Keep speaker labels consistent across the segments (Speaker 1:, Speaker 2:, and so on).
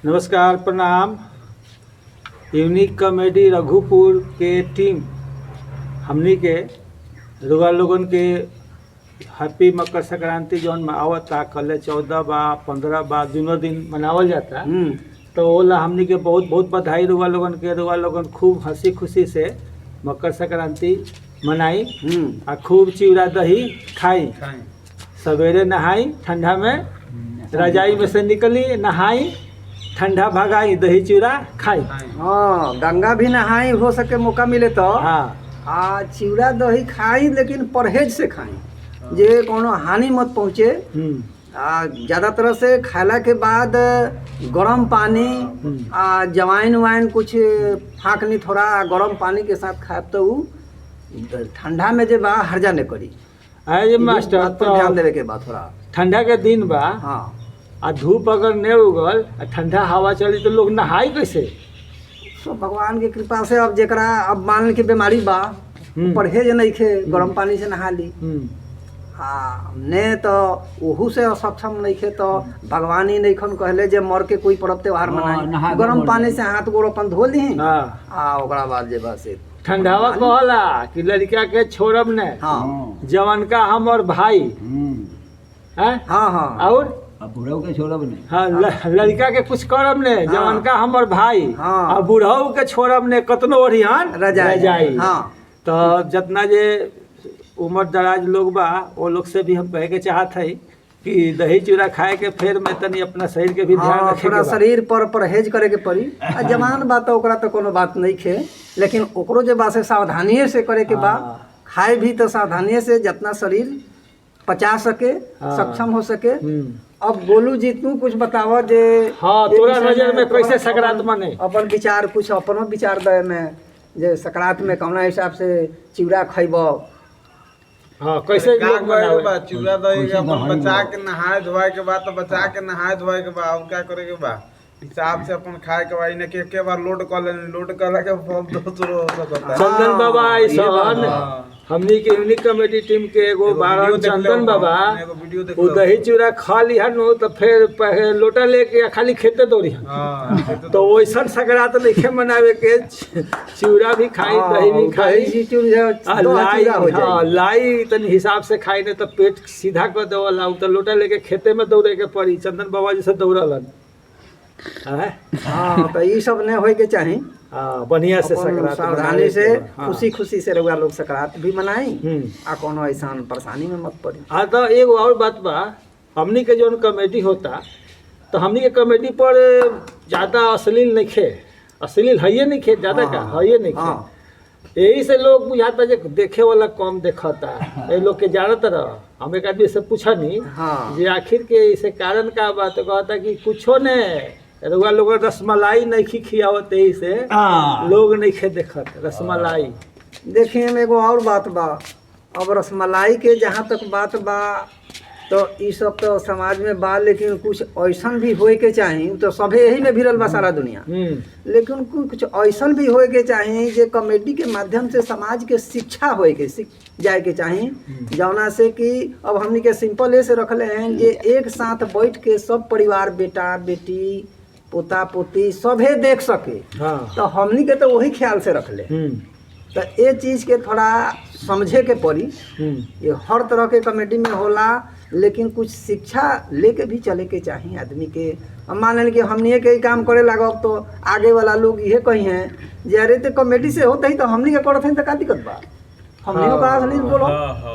Speaker 1: नमस्कार, प्रणाम। Unique comedy Raghupur के टीम हमनी के रुआ लोगन के हैप्पी मकर संक्रांति जौन आवता कल 14 बा 15 बा दोनों दिन मनावल जाता। तो ओला हमनी के बहुत बहुत बधाई रुआ लोगन के। रुआ लोगन खूब हंसी खुशी से मकर संक्रांति मनाई आ खूब चिवड़ा दही खाई। सवेरे नहाई ठंडा में, रजाई में से निकली नहाई, ठंडा भगाई, दही चिवड़ा खाई।
Speaker 2: हाँ, गंगा भी नहाई हो सके मौका मिले तो।
Speaker 1: हाँ,
Speaker 2: चिवड़ा दही खाई लेकिन परहेज से खाई जे कोनो हानि मत पहुँचे। ज़्यादातर से खाला के बाद गरम पानी जवाइन वाइन कुछ फाँकनी थोड़ा गरम पानी के साथ खाए तो ठंडा में जे बा हर्जा नहीं करी।
Speaker 1: अरे मास्टर, तो
Speaker 2: ध्यान देवे के बाद थोड़ा
Speaker 1: ठंडा के दिन बा।
Speaker 2: हाँ,
Speaker 1: आ धूप अगर नहीं उगल ठंडा हवा चली तो लोग नहाई कैसे?
Speaker 2: तो भगवान की कृपा से अब जेकरा अब मान के बीमारी बा परहेज नहीं खे गरम पानी से नहा ली। हाँ, ने तो ओहू से असक्षम नहीं खे तो भगवान ही नहीं खन कहले जे मर के कोई पर्व त्योहार मनाई, गरम पानी से हाथ गोड़ अपन धो ली ओकरा बाद जे बस
Speaker 1: ठंडावा कहला कि लड़का के छोड़ब ने।
Speaker 2: हाँ,
Speaker 1: जवन का हमर भाई है।
Speaker 2: हाँ हाँ,
Speaker 1: और
Speaker 3: बुढ़ऊ के छोड़ब ने।
Speaker 1: हाँ, लड़का के कुछ करब ने। जवन का हमर भाई
Speaker 2: हाँ,
Speaker 1: और बुढ़ऊ के छोड़ब ने कतनो ओरियान
Speaker 2: रजाई। हाँ,
Speaker 1: तो जितना जे उम्र दराज लोग बा वो लोग से भी हम कहे के चाहत है कि दही चूड़ा खाए के फेर में तनी अपना शरीर के भी ध्यान रखे।
Speaker 2: थोड़ा शरीर पर परहेज करे के पड़ी। जवान बात ओकरा तो कोनो बात नहीं खे, लेकिन ओकरो जे बा से सावधानिये से करे के बा। खाए भी तो सावधानिये से जितना शरीर पचा सके, सक्षम हो सके। अब गोलू जी तू कुछ बतावा जे
Speaker 1: हाँ, तोरा नजर में कैसे संक्रांत मने? अपन
Speaker 2: विचार कुछ अपनो विचार दे में जे संक्रांत में कौना हिसाब से चिवड़ा खइबो।
Speaker 1: हाँ, कैसे लोग मनावे?
Speaker 4: बा चिवड़ा दही के अपन बचा के नहाए धोए के बाद तो बचा के नहाए धोए के बाद और क्या करे के बा हिसाब से अपन खाए के बाद इने के बार लोड कर लेने, लोड करला के फॉर्म दोसरो हो सकता है।
Speaker 1: चंदन बाबा ऐसा हमनी के यूनिक कॉमेडी टीम के एगो बारन चंदन बाबा वो दही चूड़ा खा लिहन तो फिर लोटा लेके खाली खेते दौड़ी तो वैसा संक्रांत नहीं मनावे के। चिवड़ा भी खाई, दही भी खाई, लाई तनी हिसाब से खाई नहीं तो पेट सीधा कर देवला तो लोटा लेके खेते में दौड़े के पड़ी। चंदन बाबा जैसे दौड़लन।
Speaker 2: हाँ, तो ये सब नहीं होए के चाहिए।
Speaker 1: बढ़िया से संक्रांत
Speaker 2: सावधानी से खुशी खुशी से रहुआ लोग संक्रांत भी मनाई आ कोनो ऐसा परेशानी में मत पड़ी।
Speaker 1: हाँ, तो एगो और बात बा, हमनी के जो कॉमेडी होता तो हमनी के कॉमेडी पर ज्यादा अश्लील नहीं खे, अश्लील है नहीं खे, ज्यादा का है नहीं खे। यही से लोग बुझाता जे देखे वाला कम देखता। ये लोग के जानत रह हम एक आदमी से पूछा नहीं जे आखिर के इसे कारण का बात कहता कि कुछो ने रुआ लोग रसमलाई नहीं खियावत यही से लोग नहीं खे देखत रसमलाई।
Speaker 2: देखिए में एगो और बात बा, अब रसमलाई के जहाँ तक बात बा तो ये सब तो समाज में बा, लेकिन कुछ ऐसा भी होए के चाहिए। तो सभे यही में भिड़ल बा सारा दुनिया, लेकिन कुछ ऐसा भी होए के चाहिए जे कॉमेडी के माध्यम से समाज के शिक्षा होए के जाए के चाहिए। जौना से कि अब हमनी के सिंपल ऐसे रखले हैं जे एक साथ बैठ के सब परिवार बेटा बेटी पोता पोती सभे देख सके। तो हमनी के तो वही ख्याल से रख ले। तो ये चीज के थोड़ा समझे के पड़ी। ये हर तरह के कॉमेडी में होला, लेकिन कुछ शिक्षा लेके भी चले के चाहिए आदमी के। अब मान लें कि हमनी के ही काम करे लागब तो आगे वाला लोग ये कही हैं जे अरे तो कॉमेडी से होते ही तो हमनी के करते हैं तो का दिक्कत बा, हमनी को अश्लील बोलो।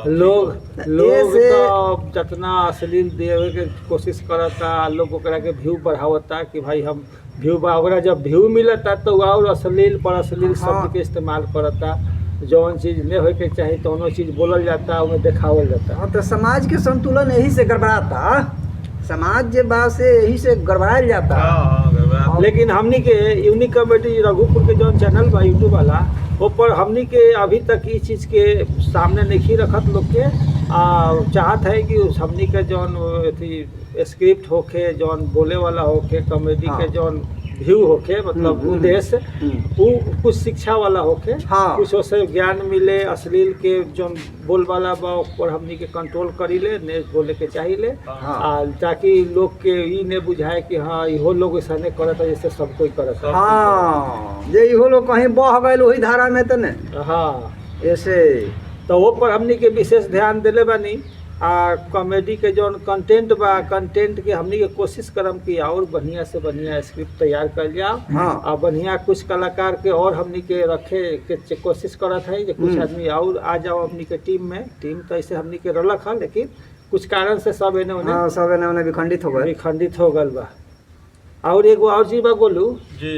Speaker 1: लोग तो जितना अश्लील देवे के कोशिश करता, लोग ओकरा के व्यू बढ़ावता कि भाई हम व्यू बा, ओकरा जब व्यू मिलता तो और अश्लील पर अश्लील शब्द के इस्तेमाल करता। जौन चीज नहीं होए के चाहिए तो चीज बोलल जाता, उन्हें देखावल जाता।
Speaker 2: हाँ, तो समाज के संतुलन यही से गड़बड़ाता, समाज जे बा से यही से गड़बड़ायल जाता।
Speaker 1: लेकिन हमनी के यूनिक कॉमेडी रघुपुर के जौन चैनल बा यूट्यूब वाला ऊपर हमनी के अभी तक इस चीज़ के सामने नहीं रखत लोग के। चाहत है कि हमनी के जौन स्क्रिप्ट होके जौन बोले वाला होके कॉमेडी के जौन व्यू होके मतलब उद्देश्य वो कुछ शिक्षा वाला होके
Speaker 2: हाँ।
Speaker 1: कुछ उससे ज्ञान मिले, अश्लील के जो बोल वाला बा ऊपर हमनी के कंट्रोल करी ले, ने बोले के चाहिए
Speaker 2: हाँ।
Speaker 1: ताकि लोग के ई ने बुझाए कि हाँ इहो लोग ऐसा नहीं करता जैसे सब कोई करता।
Speaker 2: हाँ जे इहो लोग कहीं बह गए वही धारा में तो ने
Speaker 1: हाँ,
Speaker 2: ऐसे
Speaker 1: तो वो पर हमनी के विशेष ध्यान दिले बानी। कॉमेडी के जो कंटेंट बा, कंटेंट के हमनी के कोशिश करम कि और बढ़िया से बढ़िया स्क्रिप्ट तैयार कर जाओ।
Speaker 2: हाँ।
Speaker 1: और बढ़िया कुछ कलाकार के और हमनी के रखे के कोशिश करत है कि कुछ आदमी और आ जाओ हमनी के टीम में। टीम तो ऐसे हमनी के रलक है, लेकिन कुछ कारण से सब एने
Speaker 2: हाँ सब एने ओने विखंडित हो गए।
Speaker 1: विखंडित हो गल बा। और एगो और चीज बा गोलू
Speaker 4: जी,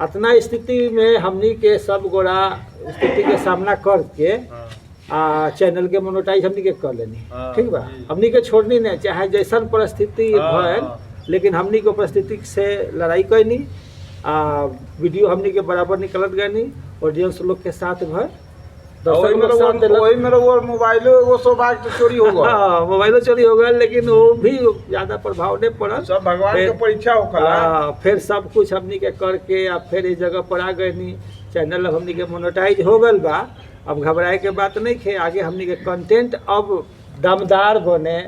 Speaker 1: अतना स्थिति में हमनी के सब गोड़ा स्थिति के सामना करके चैनल के मोनेटाइज हमनी के कर लेनी। ठीक बा, हमनी के छोड़नी नहीं, चाहे जैसन परिस्थिति भइल, लेकिन हमनी के परिस्थिति से लड़ाई कैनी। वीडियो हमनी के बराबर निकलत गनी, ऑडियंस लोग के साथ भर
Speaker 4: वही मेरा वो मोबाइलो वो सौभाग्य चोरी हो गया।
Speaker 1: हाँ, मोबाइलो चोरी हो गया, लेकिन वो भी ज्यादा प्रभाव नहीं पड़ा।
Speaker 4: सब भगवान के परीक्षा होखला।
Speaker 1: फिर सब कुछ हमनी के करके अब फिर इस जगह पर आ गए नी। चैनल अब हमनी के मोनेटाइज हो गल बा। अब घबराए के बात नहीं खे, आगे हमनी के कंटेंट अब दमदार बने,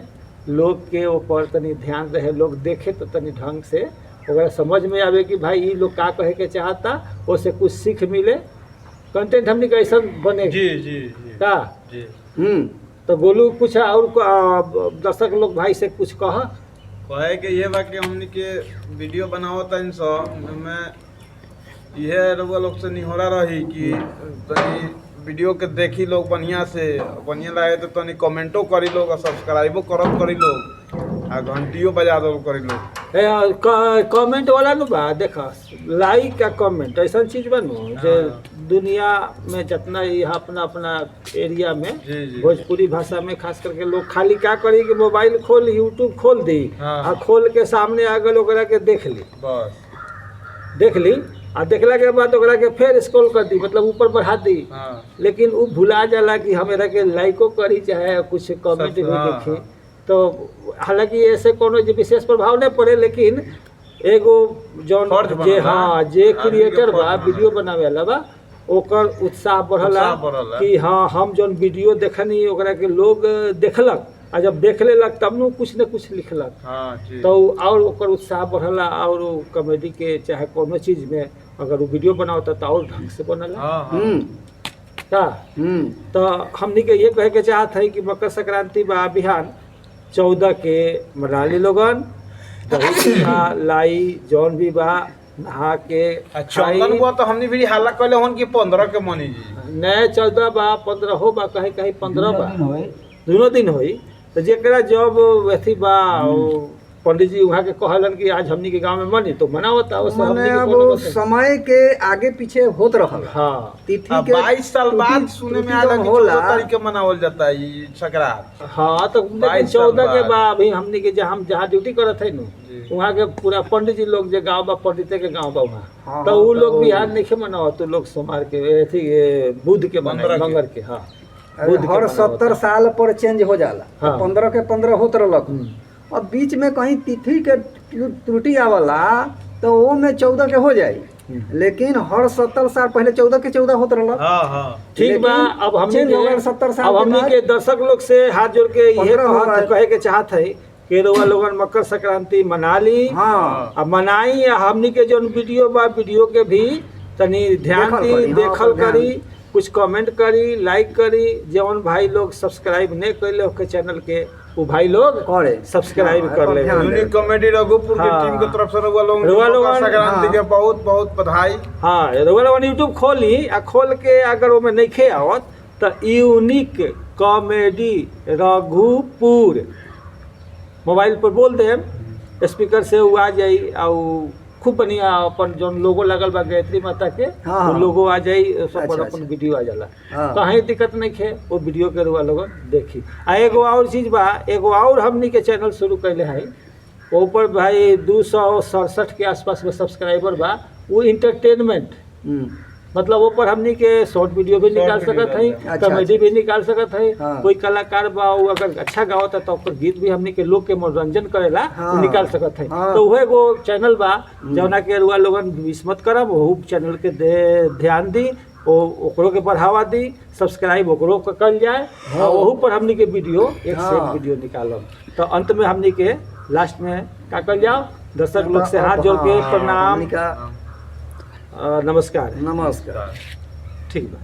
Speaker 1: लोग के ऊपर तनी ध्यान रहे, लोग देखे तो तनी ढंग से ओकरा समझ में आवे कि भाई ये लोग का कहे के चाहता, उससे कुछ सीख मिले। कंटेंट हमनी के ऐसा बने
Speaker 4: जी जी जी
Speaker 1: का
Speaker 4: जी।
Speaker 1: तो गोलू कुछ और दर्शक लोग भाई से कुछ
Speaker 4: कहे के ये बा कि हमनी के वीडियो बनाओ तन सो में यह रउआ लोग से निहोरा रही कि तनी वीडियो के देखी लोग बढ़िया से, बढ़िया लगे तो तनी कमेंटो करी लोग और सब्सक्राइबो करब करी लोग आ घंटियो बजा दो करी लोग।
Speaker 1: कमेंट वाला नु बा, देखा लाइक का कमेंट ऐसा चीज बनू जो दुनिया में जितना यहाँ अपना अपना एरिया में
Speaker 4: जी जी
Speaker 1: भोजपुरी भाषा में खास करके लोग खाली क्या करी कि मोबाइल खोल यूट्यूब खोल दी
Speaker 4: हाँ।
Speaker 1: खोल के सामने आ गए ओकरा के देख ली आ देखला के बाद ओकरा के फिर स्क्रॉल कर दी, मतलब ऊपर बढ़ा दी।
Speaker 4: हाँ।
Speaker 1: लेकिन वो भुला जाला कि हम एकरा के लाइको करी चाहे कुछ कमेंट भी
Speaker 4: हाँ,
Speaker 1: देखी। तो हालांकि ऐसे कोनो जो विशेष प्रभाव नहीं पड़े, लेकिन एगो जौन जे हाँ जे क्रिएटर बा वीडियो बनावे वाला बा ओकर उत्साह बढ़ला कि हाँ हम जौन वीडियो देखनी ओकरा के लोग देखलक, आ जब देख लेलक तब न कुछ लिखलक।
Speaker 4: हाँ,
Speaker 1: तो और ओकर उत्साह बढ़ला। और कॉमेडी के चाहे कोनो चीज में अगर वो वीडियो बनावता तो और ढंग से बनला। का तो हमनी के ये कहे के चाहत है कि मकर संक्रांति बा बिहान 14 के मनाली लोगन दही लाई जौन भी बा नहा के
Speaker 4: चंदन बुआ तो हमने भी हाला कहले हन कि 15 के मनी जी
Speaker 1: नए 14 बा 15 हो बा कहीं कहीं 15 बा दोनों दिन होई। तो जेकरा जब अथी बा पंडित जी वहाँ के कहलन कि आज हमनी के गांव में मनी तो मनावता
Speaker 2: अब समय के आगे पीछे होत रहल।
Speaker 1: हाँ,
Speaker 2: तिथि के
Speaker 4: 22 साल बाद सुने में आला कि 14 तारीख के मनावल जाता है ये संक्रांत।
Speaker 1: हाँ, तो 14 के बाद अभी हमनी के जहाँ ड्यूटी करत है नु वहाँ के पूरा पंडित जी लोग जो गाँव बा पंडित के गाँव बा वहाँ तो वो लोग बिहार नहीं मनाओ, तो लोग सोमवार के अथी बुध के मंगर के। हाँ,
Speaker 2: हर 70 साल पर चेंज हो जाला।
Speaker 1: हाँ।
Speaker 2: 15 के 15 होत रहलक। अब बीच में कहीं तिथि के त्रुटि आवला तो वो में 14 के हो जाई, लेकिन हर 70 साल पहले 14 के 14 होत रहलक।
Speaker 4: हाँ हाँ
Speaker 1: ठीक बा। अब हमनी
Speaker 2: 70 साल
Speaker 1: अब हमनी के दर्शक लोग से हाथ जोड़ के ये कहे के चाहत है कि रउआ लोगन मकर संक्रांति मना ली।
Speaker 2: हाँ।
Speaker 1: अब मनाई हमनी के जो वीडियो बा वीडियो के भी तनी ध्यान दी, देखल करी, कुछ कमेंट करी, लाइक करी। जौन भाई लोग सब्सक्राइब नहीं कैले ओके चैनल के वो भाई लोग सब्सक्राइब कर ले।
Speaker 4: यूनिक कॉमेडी रघुपुर की टीम की तरफ से रउआ लोगन संक्रांति के बहुत बहुत बधाई।
Speaker 1: हाँ, रउआ लोगन यूट्यूब खोली आ खोल के अगर वो में नहीं खे आवत तो यूनिक कॉमेडी रघुपुर मोबाइल पर बोल दे स्पीकर से वो आ जाई। और खूब बढ़िया अपन जो लोगो लगल बा गायत्री माता के वो लोगो आ जाई, सब अपन वीडियो आ जाला। कहीं दिक्कत नहीं है, वो वीडियो के रुआ लोग देखी। आ एगो और चीज बा, एगो और हमनी के चैनल शुरू कैले है ऊपर भाई 267 के आसपास में सब्सक्राइबर बा। वो इंटरटेनमेंट मतलब वो पर हमनी के शॉर्ट वीडियो भी निकाल
Speaker 4: वीडियो
Speaker 1: सकत है,
Speaker 2: अच्छा,
Speaker 1: कॉमेडी भी निकाल सकत है।
Speaker 2: हाँ।
Speaker 1: कोई कलाकार बा वो अगर अच्छा गावत है तो ओकर गीत भी हमनी के लोग के मनोरंजन करेला
Speaker 2: हाँ।
Speaker 1: वो निकाल सकत है।
Speaker 2: हाँ।
Speaker 1: तो वह एगो चैनल बा जौना के रुआ लोगन मिस मत करब, वहू चैनल के ध्यान दी, ओकरो के बढ़ावा दी, सब्सक्राइब ओकरो के कल जाए
Speaker 2: हाँ।
Speaker 1: और वहू पर हमनी के वीडियो एक से एक
Speaker 2: हाँ।
Speaker 1: वीडियो निकालब। तो अंत में हमनी के लास्ट में का कल जाओ, दर्शक लोग से हाथ जोड़ के
Speaker 2: हाँ,
Speaker 1: प्रणाम,
Speaker 2: हमनी का
Speaker 1: नमस्कार।
Speaker 2: नमस्कार।
Speaker 1: ठीक बा।